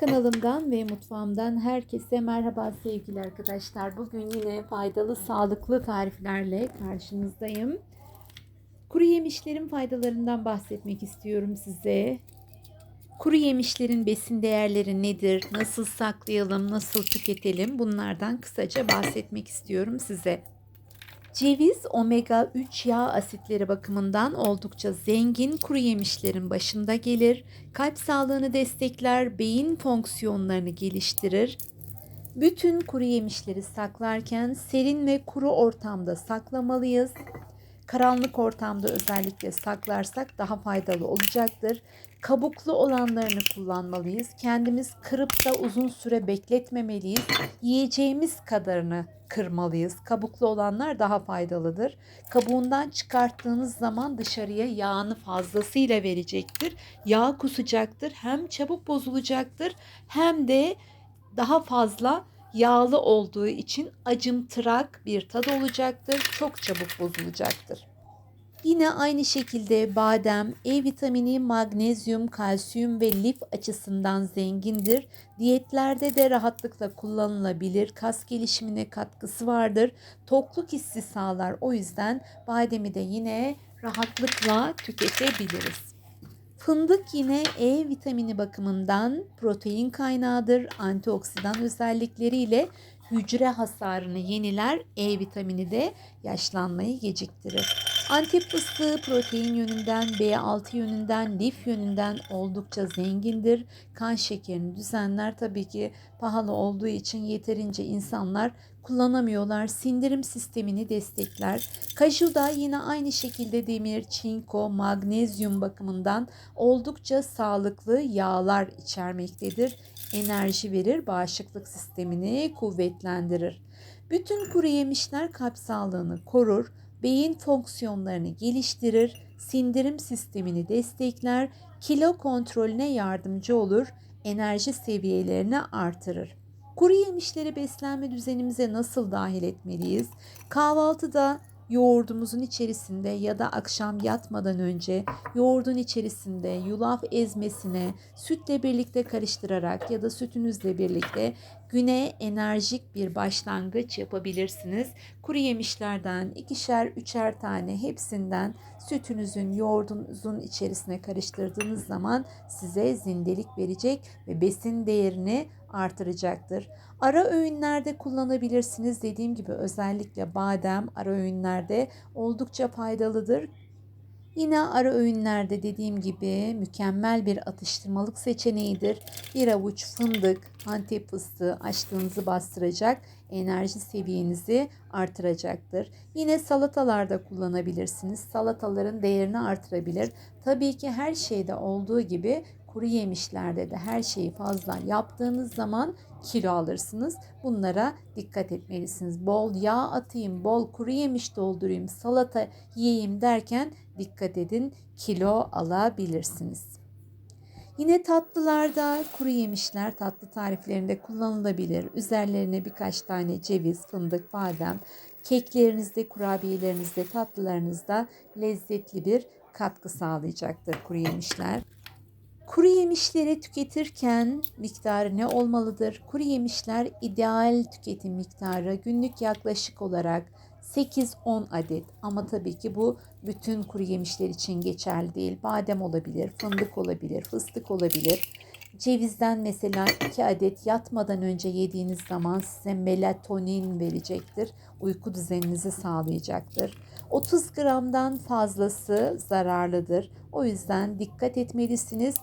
Kanalımdan ve mutfağımdan herkese merhaba sevgili arkadaşlar. Bugün yine faydalı, sağlıklı tariflerle karşınızdayım. Kuru yemişlerin faydalarından bahsetmek istiyorum size. Kuru yemişlerin besin değerleri nedir? Nasıl saklayalım, nasıl tüketelim? Bunlardan kısaca bahsetmek istiyorum size. Ceviz omega 3 yağ asitleri bakımından oldukça zengin kuru yemişlerin başında gelir. Kalp sağlığını destekler, beyin fonksiyonlarını geliştirir. Bütün kuru yemişleri saklarken serin ve kuru ortamda saklamalıyız. Karanlık ortamda özellikle saklarsak daha faydalı olacaktır. Kabuklu olanlarını kullanmalıyız. Kendimiz kırıp da uzun süre bekletmemeliyiz. Yiyeceğimiz kadarını kırmalıyız. Kabuklu olanlar daha faydalıdır. Kabuğundan çıkarttığınız zaman dışarıya yağını fazlasıyla verecektir. Yağ kusacaktır. Hem çabuk bozulacaktır hem de daha fazla yağlı olduğu için acımtırak bir tad olacaktır. Çok çabuk bozulacaktır. Yine aynı şekilde badem E vitamini, magnezyum, kalsiyum ve lif açısından zengindir. Diyetlerde de rahatlıkla kullanılabilir. Kas gelişimine katkısı vardır. Tokluk hissi sağlar. O yüzden bademi de yine rahatlıkla tüketebiliriz. Fındık yine E vitamini bakımından protein kaynağıdır. Antioksidan özellikleriyle hücre hasarını yeniler. E vitamini de yaşlanmayı geciktirir. Antep fıstığı protein yönünden, B6 yönünden, lif yönünden oldukça zengindir. Kan şekerini düzenler. Tabii ki pahalı olduğu için yeterince insanlar kullanamıyorlar. Sindirim sistemini destekler. Kaju da yine aynı şekilde demir, çinko, magnezyum bakımından oldukça sağlıklı yağlar içermektedir. Enerji verir, bağışıklık sistemini kuvvetlendirir. Bütün kuru yemişler kalp sağlığını korur, beyin fonksiyonlarını geliştirir, sindirim sistemini destekler, kilo kontrolüne yardımcı olur, enerji seviyelerini artırır. Kuru yemişleri beslenme düzenimize nasıl dahil etmeliyiz? Kahvaltıda yoğurdumuzun içerisinde ya da akşam yatmadan önce yoğurdun içerisinde yulaf ezmesine sütle birlikte karıştırarak ya da sütünüzle birlikte güne enerjik bir başlangıç yapabilirsiniz. Kuru yemişlerden ikişer üçer tane hepsinden sütünüzün yoğurdunuzun içerisine karıştırdığınız zaman size zindelik verecek ve besin değerini artıracaktır. Ara öğünlerde kullanabilirsiniz. Dediğim gibi özellikle badem ara öğünlerde oldukça faydalıdır. Yine ara öğünlerde dediğim gibi mükemmel bir atıştırmalık seçeneğidir. Bir avuç fındık, Antep fıstığı açlığınızı bastıracak, enerji seviyenizi artıracaktır. Yine salatalarda kullanabilirsiniz. Salataların değerini artırabilir. Tabii ki her şeyde olduğu gibi kuru yemişlerde de her şeyi fazla yaptığınız zaman kilo alırsınız. Bunlara dikkat etmelisiniz. Bol yağ atayım, bol kuru yemiş doldurayım, salata yiyeyim derken dikkat edin, kilo alabilirsiniz. Yine tatlılarda kuru yemişler tatlı tariflerinde kullanılabilir. Üzerlerine birkaç tane ceviz, fındık, badem, keklerinizde, kurabiyelerinizde, tatlılarınızda lezzetli bir katkı sağlayacaktır kuru yemişler. Kuru yemişleri tüketirken miktarı ne olmalıdır? Kuru yemişler ideal tüketim miktarı günlük yaklaşık olarak 8-10 adet, ama tabii ki bu bütün kuru yemişler için geçerli değil. Badem olabilir, fındık olabilir, fıstık olabilir. Cevizden mesela 2 adet yatmadan önce yediğiniz zaman size melatonin verecektir. Uyku düzeninizi sağlayacaktır. 30 gramdan fazlası zararlıdır. O yüzden dikkat etmelisiniz.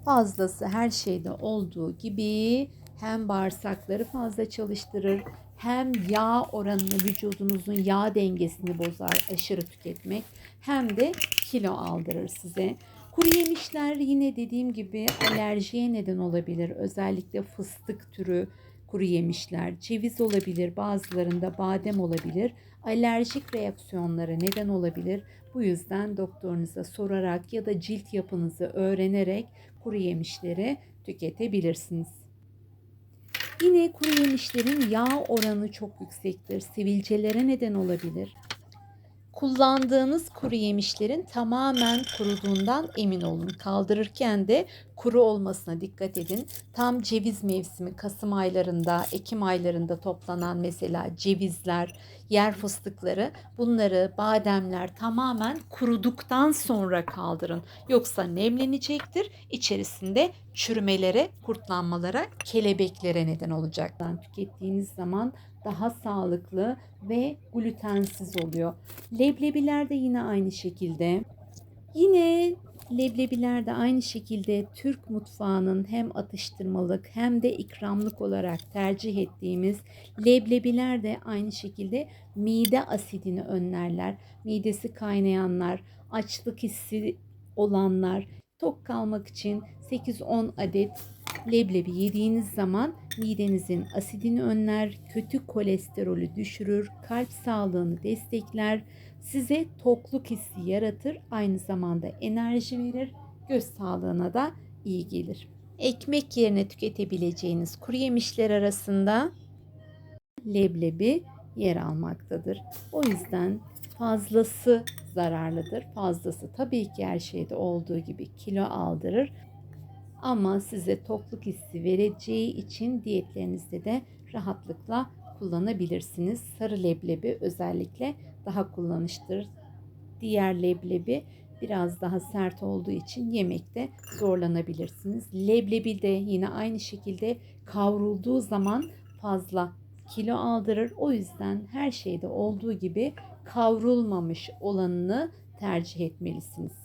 Fazlası her şeyde olduğu gibi hem bağırsakları fazla çalıştırır, hem yağ oranını, vücudunuzun yağ dengesini bozar aşırı tüketmek, hem de kilo aldırır size. Kuru yemişler yine dediğim gibi alerjiye neden olabilir. Özellikle fıstık türü kuru yemişler, ceviz olabilir, bazılarında badem olabilir. Alerjik reaksiyonlara neden olabilir. Bu yüzden doktorunuza sorarak ya da cilt yapınızı öğrenerek kuru yemişleri tüketebilirsiniz. Yine kuru yemişlerin yağ oranı çok yüksektir. Sivilcelere neden olabilir. Kullandığınız kuru yemişlerin tamamen kuruduğundan emin olun. Kaldırırken de kuru olmasına dikkat edin. Tam ceviz mevsimi Kasım aylarında, Ekim aylarında toplanan mesela cevizler, yer fıstıkları, bunları, bademler tamamen kuruduktan sonra kaldırın. Yoksa nemlenecektir. İçerisinde çürümelere, kurtlanmalara, kelebeklere neden olacak. Tükettiğiniz zaman daha sağlıklı ve glutensiz oluyor. Leblebiler de yine aynı şekilde. Yine leblebiler de aynı şekilde Türk mutfağının hem atıştırmalık hem de ikramlık olarak tercih ettiğimiz leblebiler de aynı şekilde mide asidini önlerler. Midesi kaynayanlar, açlık hissi olanlar, tok kalmak için 8-10 adet leblebi yediğiniz zaman midenizin asidini önler, kötü kolesterolü düşürür, kalp sağlığını destekler, size tokluk hissi yaratır, aynı zamanda enerji verir, göz sağlığına da iyi gelir. Ekmek yerine tüketebileceğiniz kuru yemişler arasında leblebi yer almaktadır. O yüzden fazlası zararlıdır. Fazlası tabii ki her şeyde olduğu gibi kilo aldırır. Ama size tokluk hissi vereceği için diyetlerinizde de rahatlıkla kullanabilirsiniz. Sarı leblebi özellikle daha kullanışlıdır. Diğer leblebi biraz daha sert olduğu için yemekte zorlanabilirsiniz. Leblebi de yine aynı şekilde kavrulduğu zaman fazla kilo aldırır. O yüzden her şeyde olduğu gibi kavrulmamış olanını tercih etmelisiniz.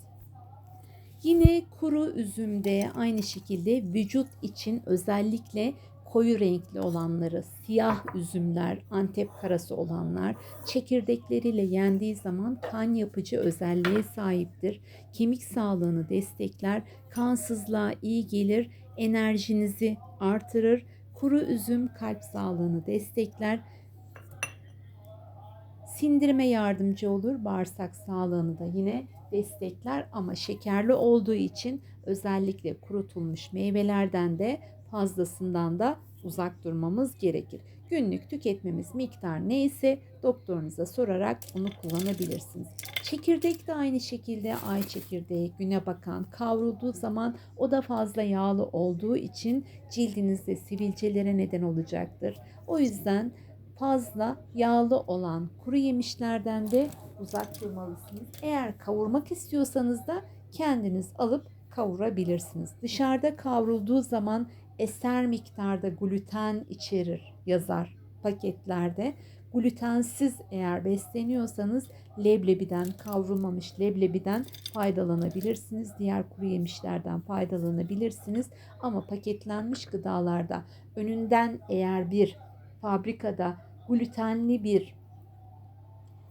Yine kuru üzümde aynı şekilde vücut için özellikle koyu renkli olanları, siyah üzümler, Antep karası olanlar çekirdekleriyle yendiği zaman kan yapıcı özelliğe sahiptir. Kemik sağlığını destekler, kansızlığa iyi gelir, enerjinizi artırır. Kuru üzüm kalp sağlığını destekler, sindirime yardımcı olur, bağırsak sağlığını da yine destekler ama şekerli olduğu için özellikle kurutulmuş meyvelerden de fazlasından da uzak durmamız gerekir. Günlük tüketmemiz miktar neyse doktorunuza sorarak bunu kullanabilirsiniz. Çekirdek de aynı şekilde ay çekirdeği güne bakan kavrulduğu zaman o da fazla yağlı olduğu için cildinizde sivilcelere neden olacaktır. O yüzden fazla yağlı olan kuru yemişlerden de uzak durmalısınız. Eğer kavurmak istiyorsanız da kendiniz alıp kavurabilirsiniz. Dışarıda kavrulduğu zaman eser miktarda gluten içerir yazar paketlerde. Glutensiz eğer besleniyorsanız leblebiden, kavrulmamış leblebiden faydalanabilirsiniz. Diğer kuru yemişlerden faydalanabilirsiniz. Ama paketlenmiş gıdalarda önünden eğer bir fabrikada glutenli bir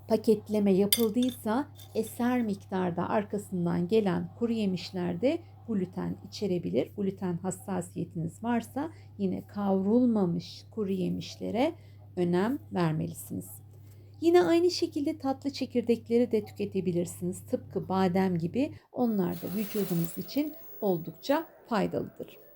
paketleme yapıldıysa eser miktarda arkasından gelen kuru yemişlerde gluten içerebilir. Gluten hassasiyetiniz varsa yine kavrulmamış kuru yemişlere önem vermelisiniz. Yine aynı şekilde tatlı çekirdekleri de tüketebilirsiniz. Tıpkı badem gibi onlar da vücudumuz için oldukça faydalıdır.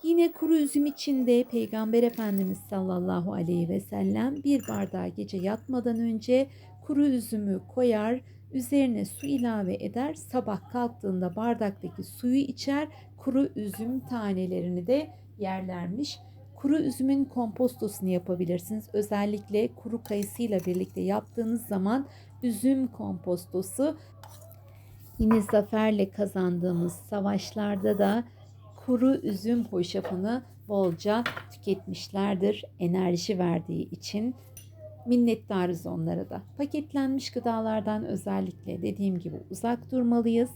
Yine kuru üzüm için de Peygamber Efendimiz sallallahu aleyhi ve sellem bir bardağı gece yatmadan önce kuru üzümü koyar, üzerine su ilave eder, sabah kalktığında bardaktaki suyu içer, kuru üzüm tanelerini de yerlermiş. Kuru üzümün kompostosunu yapabilirsiniz. Özellikle kuru kayısıyla birlikte yaptığınız zaman üzüm kompostosu yine zaferle kazandığımız savaşlarda da kuru üzüm hoşafını bolca tüketmişlerdir enerji verdiği için. Minnettarız onlara da. Paketlenmiş gıdalardan özellikle dediğim gibi uzak durmalıyız.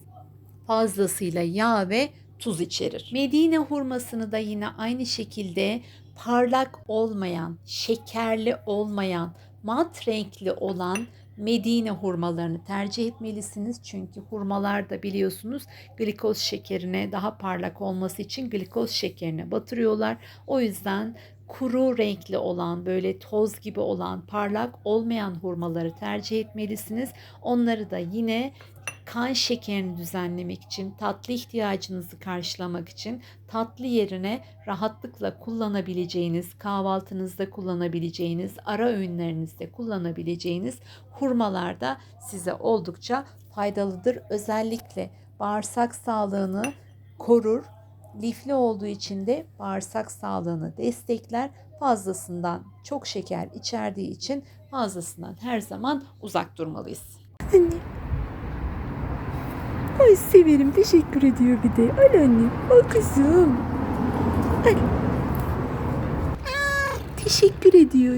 Fazlasıyla yağ ve tuz içerir. Medine hurmasını da yine aynı şekilde parlak olmayan, şekerli olmayan, mat renkli olan Medine hurmalarını tercih etmelisiniz. Çünkü hurmalar da biliyorsunuz glikoz şekerine daha parlak olması için glikoz şekerine batırıyorlar. O yüzden kuru renkli olan, böyle toz gibi olan, parlak olmayan hurmaları tercih etmelisiniz. Onları da yine kan şekerini düzenlemek için, tatlı ihtiyacınızı karşılamak için, tatlı yerine rahatlıkla kullanabileceğiniz, kahvaltınızda kullanabileceğiniz, ara öğünlerinizde kullanabileceğiniz hurmalar da size oldukça faydalıdır. Özellikle bağırsak sağlığını korur. Lifli olduğu için de bağırsak sağlığını destekler. Fazlasından, çok şeker içerdiği için fazlasından her zaman uzak durmalıyız. Anne. Ay severim. Teşekkür ediyor bir de. Al anne. Al kızım. Al. Teşekkür ediyor.